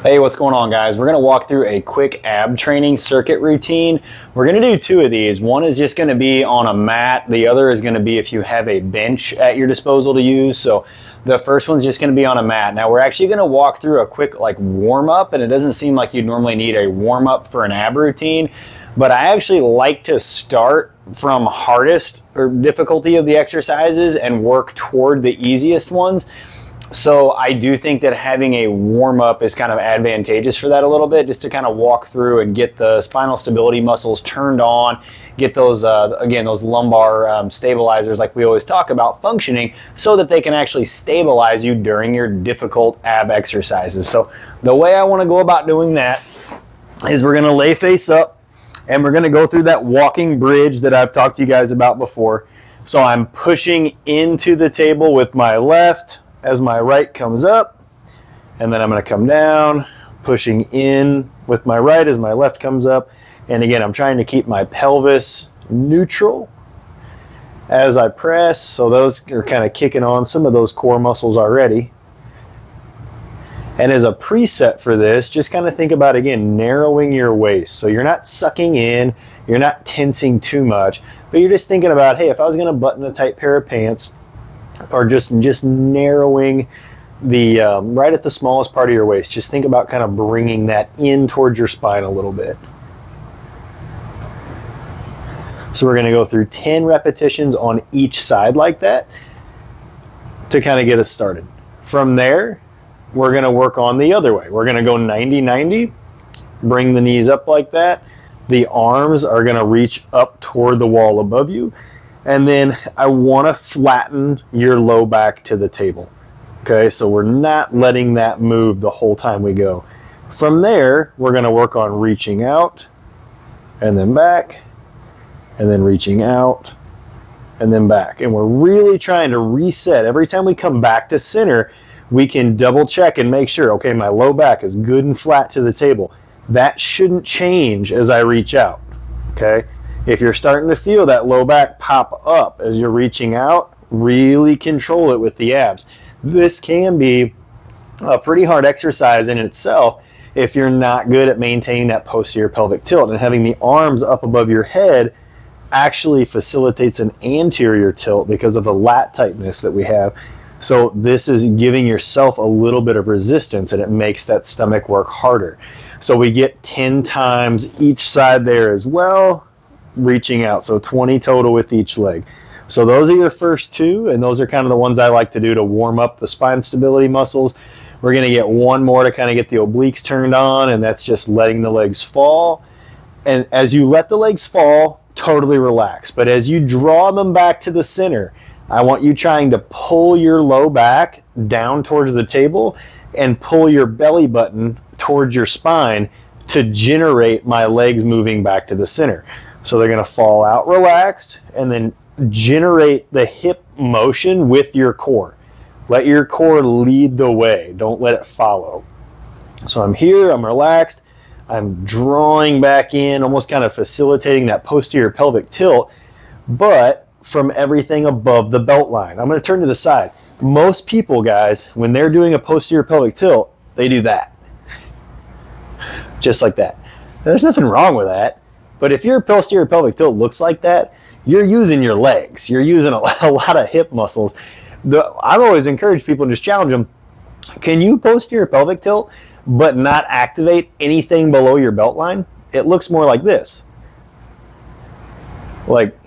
Hey, what's going on, guys? We're going to walk through a quick ab training circuit routine. We're going to do two of these. One is just going to be on a mat. The other is going to be if you have a bench at your disposal to use. So the first one's just going to be on a mat. Now we're actually going to walk through a quick warm up, and it doesn't seem like you'd normally need a warm up for an ab routine, but I actually like to start from hardest or difficulty of the exercises and work toward the easiest ones. So I do think that having a warm-up is kind of advantageous for that a little bit, just to kind of walk through and get the spinal stability muscles turned on, get those, again, those lumbar stabilizers like we always talk about functioning, so that they can actually stabilize you during your difficult ab exercises. So the way I want to go about doing that is we're going to lay face up, and we're going to go through that walking bridge that I've talked to you guys about before. So I'm pushing into the table with my left as my right comes up, and then I'm going to come down, pushing in with my right as my left comes up. And again, I'm trying to keep my pelvis neutral as I press, so those are kind of kicking on some of those core muscles already. And as a preset for this, just kind of think about, again, narrowing your waist. So you're not sucking in, you're not tensing too much, but you're just thinking about, hey, if I was going to button a tight pair of pants, or just narrowing the right at the smallest part of your waist. Just think about kind of bringing that in towards your spine a little bit. So we're going to go through 10 repetitions on each side like that to kind of get us started. From there, we're going to work on the other way. We're going to go 90-90, bring the knees up like that. The arms are going to reach up toward the wall above you. And then I want to flatten your low back to the table. Okay, so we're not letting that move the whole time we go. From there, we're going to work on reaching out, and then back, and then reaching out, and then back. And we're really trying to reset. Every time we come back to center, we can double check and make sure, okay, my low back is good and flat to the table. That shouldn't change as I reach out. Okay? If you're starting to feel that low back pop up as you're reaching out, really control it with the abs. This can be a pretty hard exercise in itself if you're not good at maintaining that posterior pelvic tilt. And having the arms up above your head actually facilitates an anterior tilt because of the lat tightness that we have. So this is giving yourself a little bit of resistance, and it makes that stomach work harder. So we get 10 times each side there as well, reaching out, so 20 total with each leg. So those are your first two, and those are kind of the ones I like to do to warm up the spine stability muscles. We're going to get one more to kind of get the obliques turned on, and that's just letting the legs fall. And as you let the legs fall, totally relax. But as you draw them back to the center, I want you trying to pull your low back down towards the table and pull your belly button towards your spine to generate my legs moving back to the center. So they're going to fall out relaxed, and then generate the hip motion with your core. Let your core lead the way. Don't let it follow. So I'm here, I'm relaxed, I'm drawing back in, almost kind of facilitating that posterior pelvic tilt, but from everything above the belt line. I'm going to turn to the side. Most people, guys, when they're doing a posterior pelvic tilt, they do that. Just like that. Now, there's nothing wrong with that. But if your posterior pelvic tilt looks like that, you're using your legs. You're using a lot of hip muscles. I've always encouraged people to just challenge them. Can you posterior pelvic tilt but not activate anything below your belt line? It looks more like this. Like,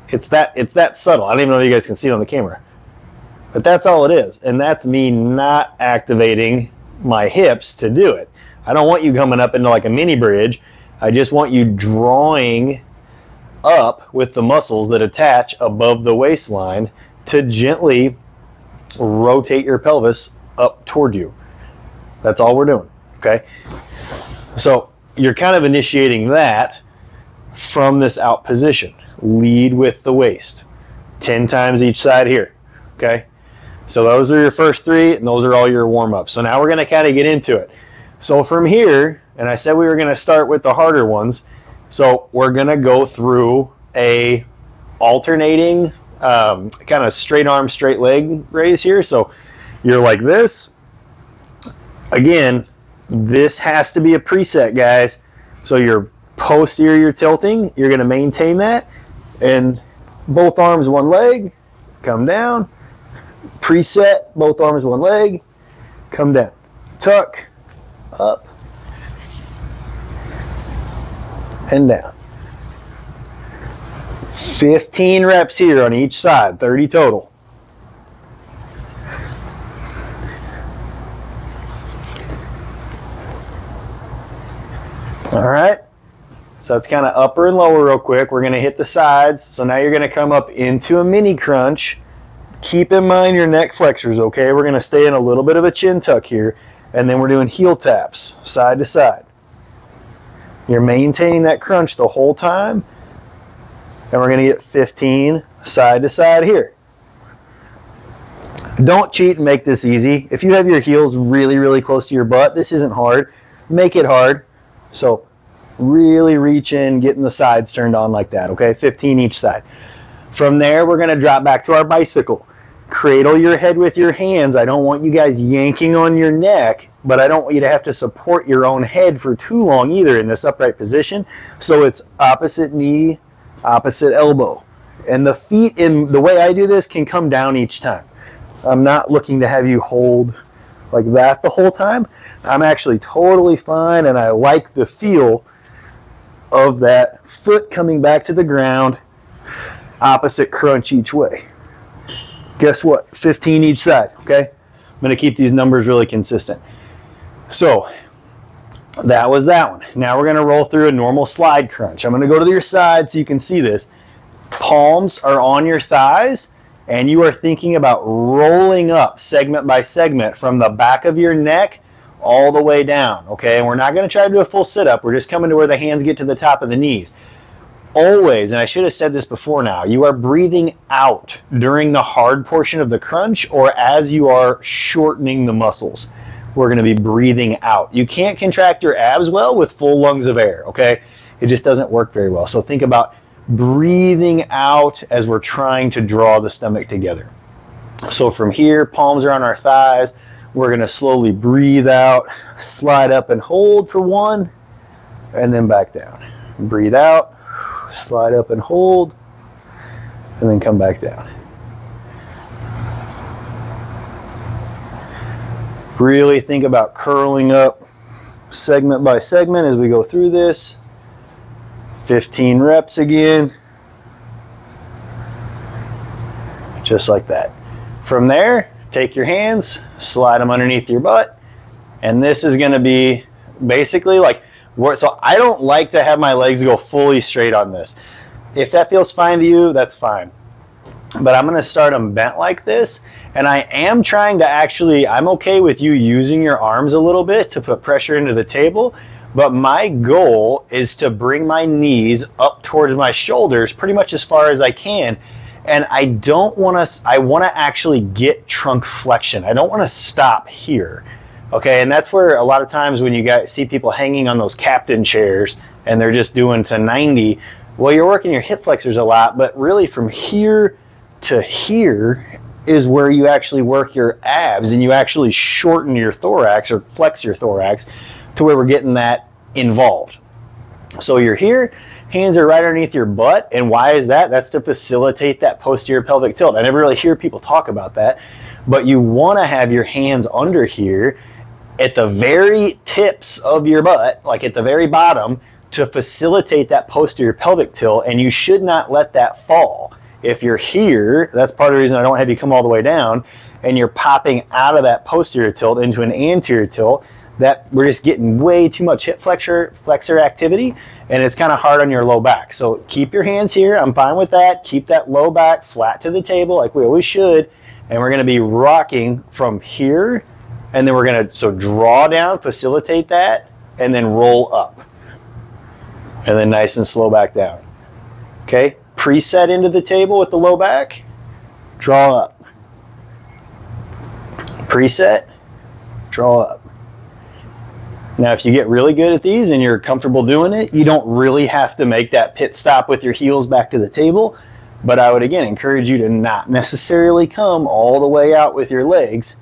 it's that subtle. I don't even know if you guys can see it on the camera. But that's all it is. And that's me not activating my hips to do it. I don't want you coming up into like a mini bridge. I just want you drawing up with the muscles that attach above the waistline to gently rotate your pelvis up toward you. That's all we're doing, okay? So you're kind of initiating that from this out position. Lead with the waist. 10 times each side here, okay? So those are your first three, and those are all your warm-ups. So now we're going to kind of get into it. So from here, and I said we were going to start with the harder ones, so we're going to go through a alternating kind of straight arm, straight leg raise here. So you're like this. Again, This has to be a preset, guys. So your posterior tilting, you're going to maintain that. And both arms, one leg, come down. Preset, both arms, one leg, come down. Tuck, up, and down. 15 reps here on each side, 30 total. All right, so that's kind of upper and lower real quick. We're going to hit the sides. So now you're going to come up into a mini crunch. Keep in mind your neck flexors, okay? We're going to stay in a little bit of a chin tuck here, and then we're doing heel taps, side to side. You're maintaining that crunch the whole time, and we're going to get 15 side to side here. Don't cheat and make this easy. If you have your heels really, really close to your butt, this isn't hard. Make it hard. So really reach in, getting the sides turned on like that, okay? 15 each side. From there, we're going to drop back to our bicycle. Cradle your head with your hands. I don't want you guys yanking on your neck, but I don't want you to have to support your own head for too long either in this upright position. So it's opposite knee, opposite elbow. And the feet, in the way I do this, can come down each time. I'm not looking to have you hold like that the whole time. I'm actually totally fine, and I like the feel of that foot coming back to the ground, opposite crunch each way. Guess what? 15 each side, okay? I'm going to keep these numbers really consistent. So that was that one. Now we're going to roll through a normal slide crunch. I'm going to go to your side so you can see this. Palms are on your thighs, and you are thinking about rolling up segment by segment from the back of your neck all the way down, okay? And we're not going to try to do a full sit-up. We're just coming to where the hands get to the top of the knees. Always, and I should have said this before now, you are breathing out during the hard portion of the crunch or as you are shortening the muscles. We're going to be breathing out. You can't contract your abs well with full lungs of air, okay? It just doesn't work very well. So think about breathing out as we're trying to draw the stomach together. So from here, palms are on our thighs. We're going to slowly breathe out, slide up and hold for one, and then back down. Breathe out, slide up and hold, and then come back down. Really think about curling up segment by segment as we go through this. 15 reps again. Just like that. From there, take your hands, slide them underneath your butt, and this is going to be basically like, so I don't like to have my legs go fully straight on this. If that feels fine to you, that's fine. But I'm going to start them bent like this, and I am trying to actually, I'm okay with you using your arms a little bit to put pressure into the table, but my goal is to bring my knees up towards my shoulders pretty much as far as I can. And I don't want to, I want to actually get trunk flexion. I don't want to stop here. Okay, and that's where a lot of times when you guys see people hanging on those captain chairs and they're just doing to 90, well, you're working your hip flexors a lot, but really from here to here is where you actually work your abs and you actually shorten your thorax or flex your thorax to where we're getting that involved. So you're here, hands are right underneath your butt, and why is that? That's to facilitate that posterior pelvic tilt. I never really hear people talk about that, but you want to have your hands under here at the very tips of your butt, like at the very bottom, to facilitate that posterior pelvic tilt, and you should not let that fall. If you're here, that's part of the reason I don't have you come all the way down, and you're popping out of that posterior tilt into an anterior tilt, that we're just getting way too much hip flexor activity, and it's kind of hard on your low back. So keep your hands here. I'm fine with that. Keep that low back flat to the table like we always should, and we're going to be rocking from here, and then we're going to, so draw down, facilitate that, and then roll up, and then nice and slow back down. Okay, preset into the table with the low back, draw up, preset, draw up. Now, if you get really good at these and you're comfortable doing it, you don't really have to make that pit stop with your heels back to the table. But I would, again, encourage you to not necessarily come all the way out with your legs.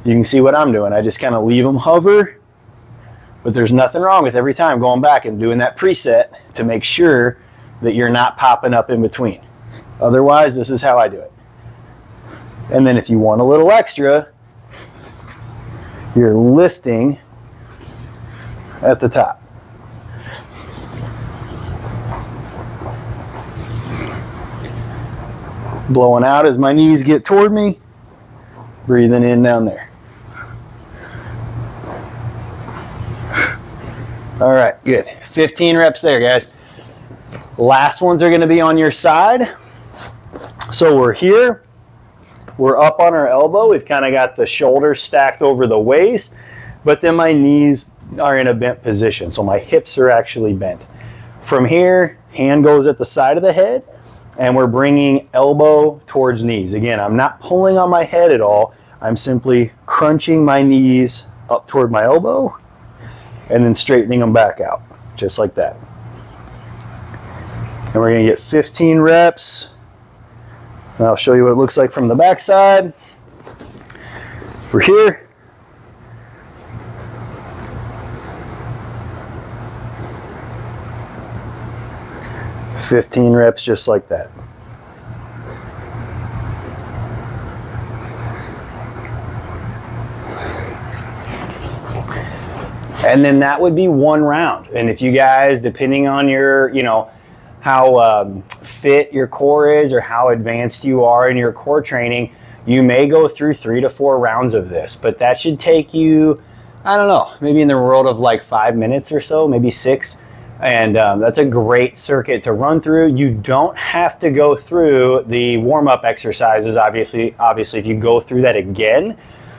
You can see what I'm doing. I just kind of leave them hover, But there's nothing wrong with every time going back and doing that preset to make sure that you're not popping up in between. Otherwise, this is how I do it. And then if you want a little extra, you're lifting at the top. Blowing out as my knees get toward me, breathing in down there. All right, good. 15 reps there, guys. Last ones are going to be on your side. So we're here. We're up on our elbow. We've kind of got the shoulders stacked over the waist, but then my knees are in a bent position. So my hips are actually bent. From here, hand goes at the side of the head, and we're bringing elbow towards knees. Again, I'm not pulling on my head at all. I'm simply crunching my knees up toward my elbow and then straightening them back out, just like that. And we're going to get 15 reps. And I'll show you what it looks like from the back side. We're here. $15 reps just like that. And then that would be one round. And if you guys, depending on your, how fit your core is or how advanced you are in your core training, you may go through 3 to 4 rounds of this. But that should take you, I don't know, maybe in the world of like 5 minutes or so, maybe 6. And that's a great circuit to run through. You don't have to go through the warm-up exercises, obviously if you go through that again.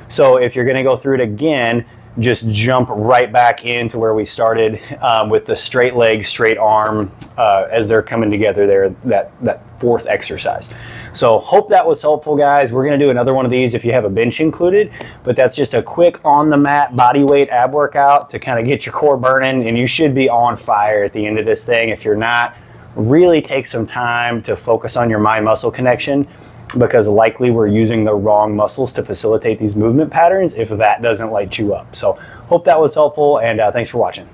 So if you're going to go through it again, just jump right back into where we started with the straight leg, straight arm as they're coming together there, that fourth exercise. So hope that was helpful, guys. We're going to do another one of these if you have a bench included, but that's just a quick on the mat body weight ab workout to kind of get your core burning, and you should be on fire at the end of this thing. If you're not, really take some time to focus on your mind-muscle connection, because likely we're using the wrong muscles to facilitate these movement patterns if that doesn't light you up. So hope that was helpful, and thanks for watching.